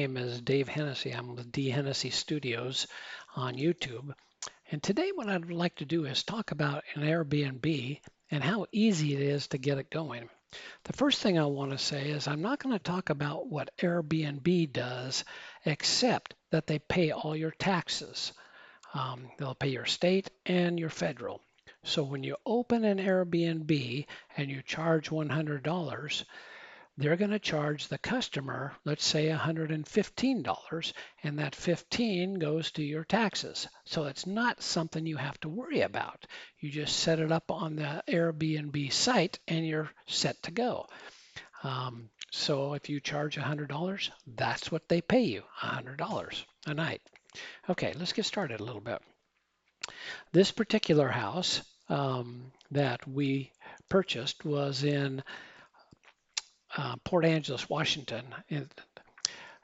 Name is Dave Hennessy. I'm with D Hennessy Studios on YouTube. And today what I'd like to do is talk about an Airbnb and how easy it is to get it going. The first thing I want to say is I'm not going to talk about what Airbnb does, except that they pay all your taxes. They'll pay your state and your federal. So when you open an Airbnb and you charge $100, they're going to charge the customer, let's say $115, and that 15 goes to your taxes. So it's not something you have to worry about. You just set it up on the Airbnb site and you're set to go. So if you charge $100, that's what they pay you, $100 a night. Okay, let's get started a little bit. This particular house that we purchased was in Port Angeles, Washington.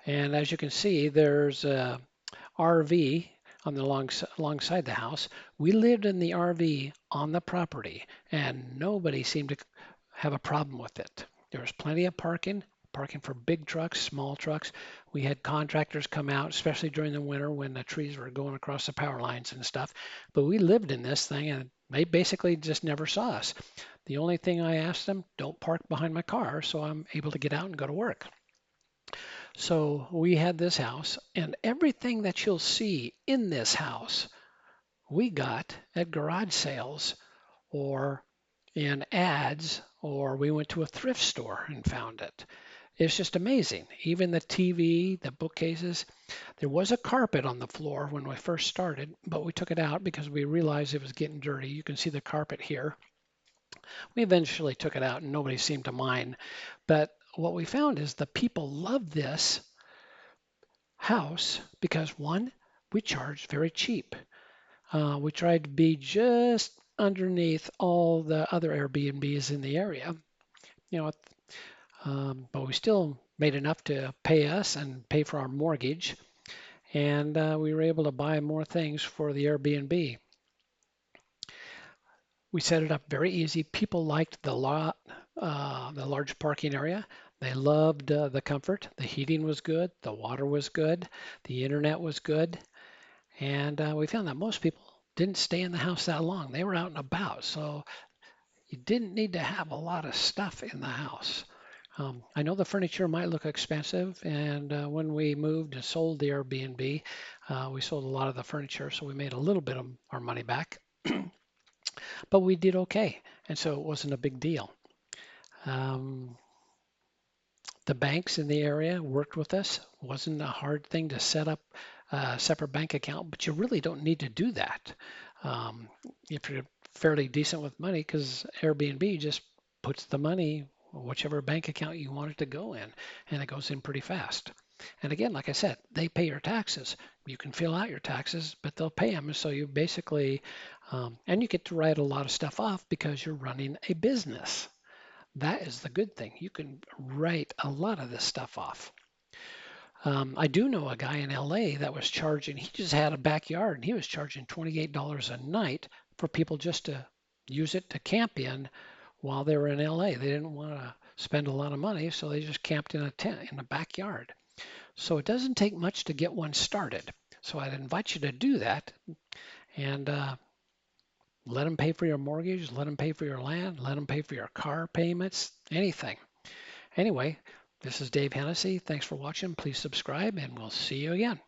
And as you can see, there's a RV on the alongside the house. We lived in the RV on the property, and nobody seemed to have a problem with it. There was plenty of parking for big trucks, small trucks. We had contractors come out, especially during the winter when the trees were going across the power lines and stuff. But we lived in this thing, and they basically just never saw us. The only thing I asked them, don't park behind my car, so I'm able to get out and go to work. So we had this house, and everything that you'll see in this house, we got at garage sales or in ads, or we went to a thrift store and found it. It's just amazing. Even the TV, the bookcases. There was a carpet on the floor when we first started, but we took it out because we realized it was getting dirty. You can see the carpet here. We eventually took it out and nobody seemed to mind. But what we found is the people love this house because one, we charged very cheap. We tried to be just underneath all the other Airbnbs in the area, you know, but we still made enough to pay us and pay for our mortgage. And we were able to buy more things for the Airbnb. We set it up very easy. People liked the lot, the large parking area. They loved the comfort. The heating was good. The water was good. The internet was good. And we found that most people didn't stay in the house that long. They were out and about. So you didn't need to have a lot of stuff in the house. I know the furniture might look expensive, and when we moved and sold the Airbnb, we sold a lot of the furniture, so we made a little bit of our money back. But we did okay, and so it wasn't a big deal. Um, the banks in the area worked with us. It wasn't a hard thing to set up a separate bank account, but you really don't need to do that um, if you're fairly decent with money, because Airbnb just puts the money, whichever bank account you want it to go in, and it goes in pretty fast. And again, like I said, they pay your taxes. You can fill out your taxes, but they'll pay them. So you basically, and you get to write a lot of stuff off because you're running a business. That is the good thing. You can write a lot of this stuff off. I do know a guy in LA that was charging, he just had a backyard and he was charging $28 a night for people just to use it to camp in while they were in LA. They didn't want to spend a lot of money, so they just camped in a tent in the backyard. So it doesn't take much to get one started. So I'd invite you to do that and let them pay for your mortgage, let them pay for your land, let them pay for your car payments, anything. Anyway, this is Dave Hennessy. Thanks for watching. Please subscribe, and we'll see you again.